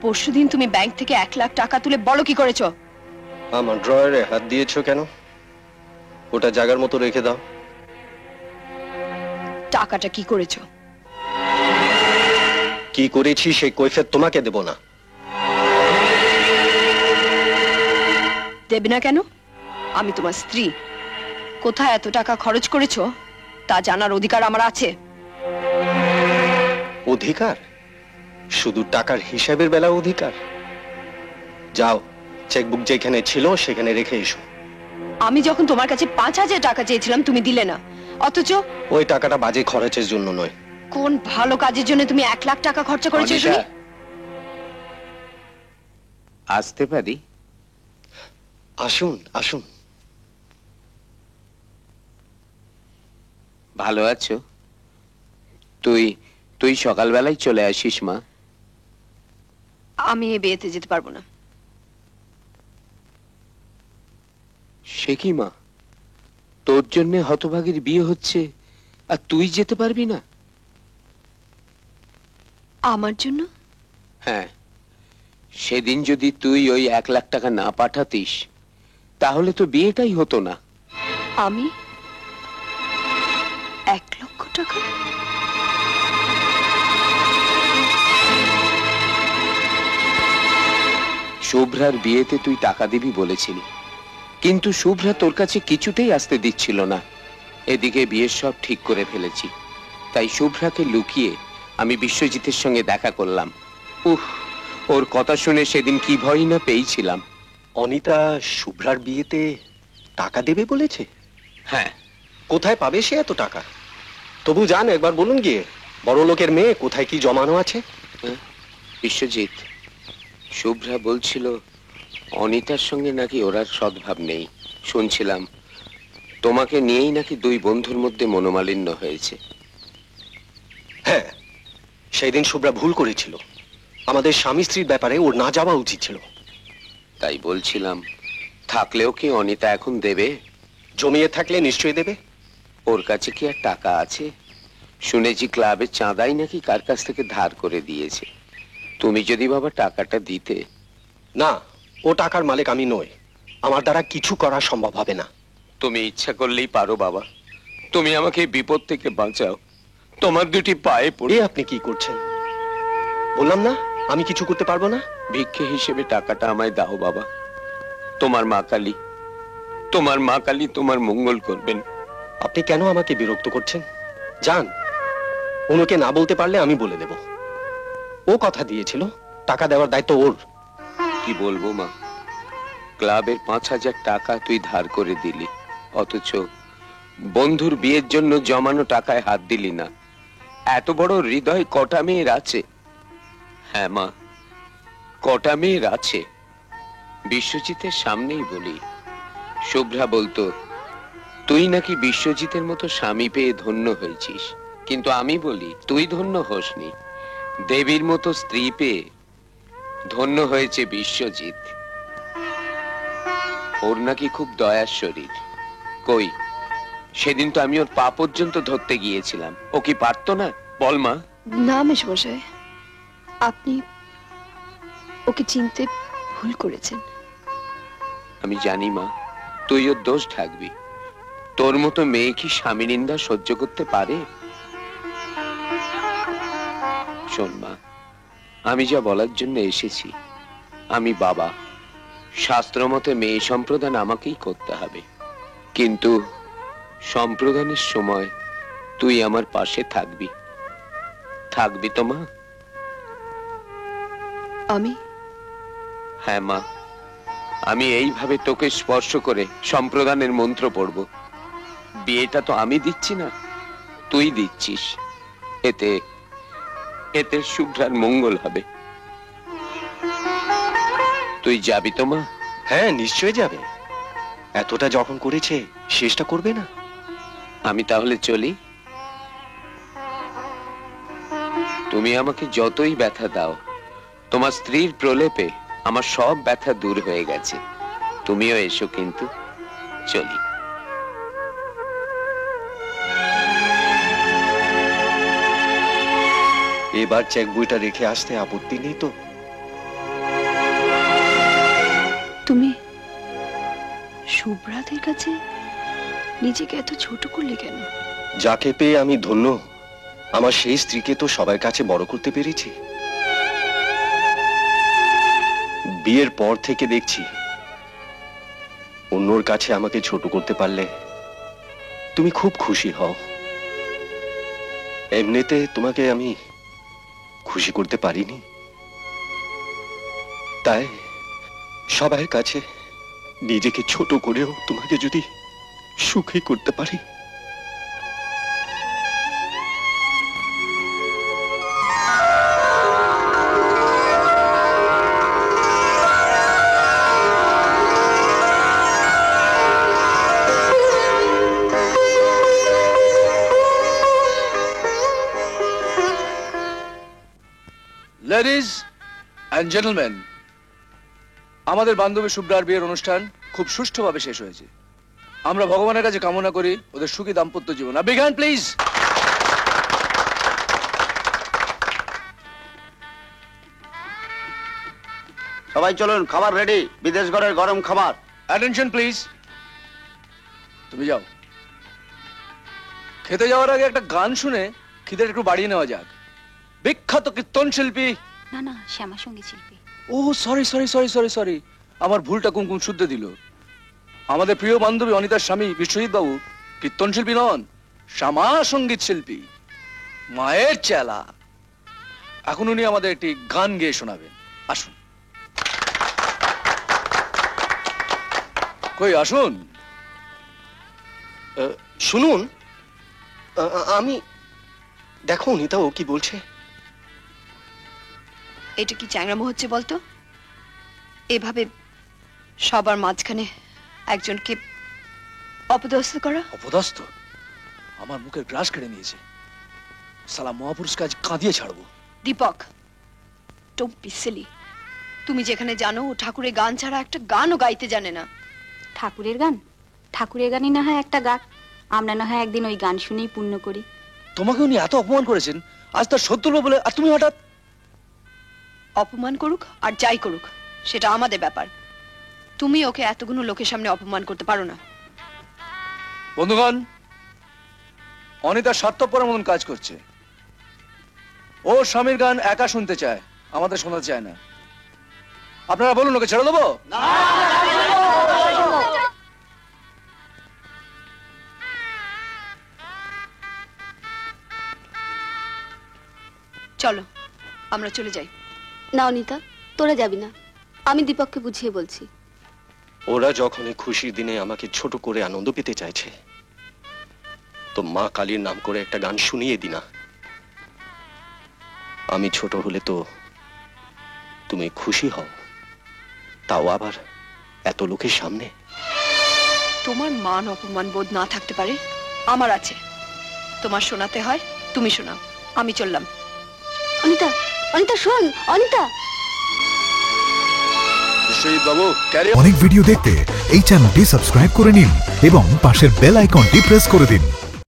পরশুদিন তুমি ব্যাংক থেকে 1 লাখ টাকা তুলে বলো কি করেছো? আমার ড্রয়ারে হাত দিয়েছো কেন? ওটা জায়গার মতো রেখে দাও। টাকাটা কি করেছো? কি করেছি সেই কৈফিয়ত তোমাকে দেব না। দেবে না কেন? আমি তোমার স্ত্রী। কোথায় এত টাকা খরচ করেছো তা জানার অধিকার আমার আছে। অধিকার? শুধু টাকার হিসাবের বেলা অধিকার? যাও, চেকবুক যেখানে ছিল সেখানে রেখে এসো। আমি যখন তোমার কাছে 5,000 টাকা চেয়েছিলাম তুমি দিলে না, অথচ ওই টাকাটা বাজে খরচের জন্য নয়। কোন ভালো কাজের জন্য তুমি 1 লাখ টাকা খরচা করেছো শুনি? আসতে পারি? আসুন আসুন। ভালো আছো? তুই তুই সকালবেলায় চলে আসিস মা। আমি এ বিয়েতে যেতে পারবো না। সে কি মা, তোর জন্য হতভাগীর বিয়ে হচ্ছে আর তুই যেতে পারবি না? আমার জন্য? হ্যাঁ, সেদিন যদি তুই ওই 1 লাখ টাকা না পাঠাতিস তাহলে তো বিয়েটাই হতো না। আমি 1 লক্ষ টাকা? শুভ্রার বিয়েতে তুই টাকা দিবি বলেছিলি, কিন্তু শুভ্রা তোর কাছে কিছুতেই আসতে দিচ্ছিল না। এদিকে বিয়ের সব ঠিক করে ফেলেছি, তাই শুভ্রাকে লুকিয়ে আমি বিশ্বজিতের সঙ্গে দেখা করলাম। ওর কথা শুনে সেদিন কি ভয় না পেয়েছিলাম। অনিতা শুভ্রার বিয়েতে টাকা দেবে বলেছে? হ্যাঁ। কোথায় পাবে সে এত টাকা? তবু জান, একবার বলুন গিয়ে, বড় লোকের মেয়ে কোথায় কি জমানো আছে। বিশ্বজিৎ, শুভ্রা বলছিল অনিতার সঙ্গে নাকি ওর আর সদ্ভাব নেই। শুনছিলাম তোমাকে নিয়েই নাকি দুই বন্ধুর মধ্যে মনোমালিন্য হয়েছে। হ্যাঁ, সেই দিন শুভ্রা ভুল করেছিল। আমাদের স্বামী স্ত্রীর ব্যাপারে ওর না যাওয়া উচিত ছিল। তাই বলছিলাম, থাকলেও কি অনিতা এখন দেবে? জমিয়ে থাকলে নিশ্চয়ই দেবে। ওর কাছে কি আর টাকা আছে? শুনেছি ক্লাবের চাঁদাই নাকি কার কাছ থেকে ধার করে দিয়েছে। তুমি যদি বাবা টাকাটা দিতে। না, ও টাকার মালিক আমি নই। আমার দ্বারা কিছু করা সম্ভব হবে না। তুমি ইচ্ছা করলেই পারো বাবা, তুমি আমাকে বিপদ থেকে বাঁচাও। তোমার দুটি পায়ে পড়ে। আপনি কি করছেন? বললাম না আমি কিছু করতে পারবো না। ভিক্ষে হিসেবে টাকাটা আমায় দাও বাবা। তোমার মা কালী, তোমার মা কালী তোমার মঙ্গল করবেন। আপনি কেন আমাকে বিরক্ত করছেন? যান, ওনাকে না বলতে পারলে আমি বলে দেব। ও কথা দিয়েছিল, টাকা দেওয়ার দায়িত্ব ওর। কি বলবো মা, ক্লাবের 5,000 টাকা তুই ধার করে দিলি, অথচ বন্ধুর বিয়ের জন্য জমানো টাকায় হাত দিলি না। এত বড় হৃদয় কটা মেয়ের আছে? হ্যাঁ মা, কটা মেয়ের আছে। বিশ্বজিতের সামনেই বলি, শুভ্রা বলতো তুই নাকি বিশ্বজিতের মতো স্বামী পেয়ে ধন্য হয়েছিস, কিন্তু আমি বলি তুই ধন্য হোসনি, দেবীর মতো স্ত্রী পেয়ে ধন্য হয়েছে বিশ্বজিৎ। ওর নাকি খুব দয়ার শরীর। কই, সেদিন তো আমি ওর পা পর্যন্ত ধরতে গিয়েছিলাম। ও কি পারতো না? বল মা। না মেশমশাই, আপনি ওকে চিনতে ভুল করেছেন। আমি জানি মা, তুই ওর দোষ ঢাকবি। তোর মতো মেয়ে কি স্বামী নিন্দা সহ্য করতে পারে? শোন মা, আমি যা বলার জন্য এসেছি, আমি বাবা, শাস্ত্র মতে মেয়ে সম্প্রদান আমাকেই করতে হবে, কিন্তু সম্প্রদানের সময় তুই আমার পাশে থাকবি। থাকবি তো মা? আমি? হ্যাঁ মা, আমি এইভাবে তোকে স্পর্শ করে সম্প্রদানের মন্ত্র পড়ব। বিয়েটা তো আমি দিচ্ছি না, তুই দিচ্ছিস। এতে এতে শুভ্রার মঙ্গল হবে। তুই যাবি তো মা? হ্যাঁ, নিশ্চয় যাবে। এতটা যখন করেছে, শেষটা করবে না? আমি তাহলে চলি। তুমি আমাকে যতই ব্যথা দাও, তোমার স্ত্রীর প্রলেপে আমার সব ব্যথা দূর হয়ে গেছে। তুমিও এসো কিন্তু। চলি। এবার চেক বইটা রেখে আসতে আপত্তি নেই তো? তুমি শুভ্রাদের কাছে নিজেকে এত ছোট করলে কেন? যাকে পেয়ে আমি ধন্য, আমার সেই স্ত্রীকে তো সবার কাছে বড় করতে পেরেছি। বিয়ের পর থেকে দেখছি অন্যর কাছে আমাকে ছোট করতে পারলে তুমি খুব খুশি হও। এমনিতে তোমাকে আমি খুশি করতে পারিনি, তাই সবার কাছে নিজেকে ছোট করেও তোমাকে যদি সুখী করতে পারি। লেডিজ অ্যান্ড জেন্টলম্যান, আমাদের বান্ধবী শুভ্রার বিয়ের অনুষ্ঠান খুব সুষ্ঠুভাবে শেষ হয়েছে। আমরা ভগবানের কাছে কামনা করি ওদের সুখী দাম্পত্য জীবন। Big hand please. সবাই চলুন, খাবার রেডি, বিদেশ ঘরের গরম খাবার। Attention please. তুমি যাও। খেতে যাওয়ার আগে একটা গান শুনে খিদের একটু বাড়িয়ে নেওয়া যাক। বিখ্যাত কীর্তন শিল্পী, না না, শ্যামা সঙ্গীত শিল্পী। ও sorry sorry sorry sorry sorry, আমার ভুলটা কুমকুম শুদ্ধ দিল। আমাদের প্রিয় বান্ধবী অনিতার স্বামী বিশ্বজিৎ বাবু কীর্তন শিল্পী নন, শ্যামা সঙ্গীত শিল্পী, মায়ের চেলা। এখন উনি আমাদের একটি গান গেয়ে শোনাবেন। আসুন, কই আসুন। শুনুন, আমি দেখো নিতা ও কি বলছে। এটা কি চ্যাংরামো হচ্ছে বলতো? এভাবে সবার মাঝখানে একজনকে অপদস্থ করা। অপদস্থ? আমার মুখের গ্রাস কেড়ে নিয়েছে। সালা মহাপুরুষকে আজ কাঁদিয়ে ছাড়বো। Deepak, don't be silly. তুমি যেখানে জানো ও ঠাকুরের গান ছাড়া একটা গানও গাইতে জানে না। ঠাকুরের গান? ঠাকুরের গানই না হয় একটা গাক, আমরা না হয় একদিন ওই গান শুনেই পুণ্য করি। তোমাকে উনি এত অপমান করেছেন, আজ তার সত্য বলে, আর তুমি হঠাৎ। অপমান করুক আর যাই করুক, সেটা আমাদের ব্যাপার। তুমি ওকে এতগুলো লোকের সামনে অপমান করতে পারো না। বন্ধুগণ, অনিতা স্বার্থপরের মতন কাজ করছে। ও স্বামীর গান একা শুনতে চায়, আমাদের শোনাতে চায় না। আপনারা বলুন, ওকে ছেড়ে দেবো? চলো আমরা চলে যাই। না অনিতা, তোরা যাবি না, আমি দীপককে বুঝিয়ে বলছি। ওরা যখনই খুশির দিনে আমাকে ছোট করে আনন্দ পেতে চাইছে, তো মা কালীর নাম করে একটা গান শুনিয়ে দিনা। আমি ছোট হলে তো তুমি খুশি হও, তাও আবার এত লোকের সামনে। তোমার মান অপমান বোধ না থাকতে পারে, আমার আছে। তোমার শোনাতে হয় তুমি শোনাও, আমি চললাম। অনিতা, অনিতা শোন, অনিতা। বিশ্বজিৎ বাবু, ক্যারি অনেক ভিডিও দেখতে এই চ্যানেলটি সাবস্ক্রাইব করে নিন এবং পাশের বেল আইকনটি প্রেস করে দিন।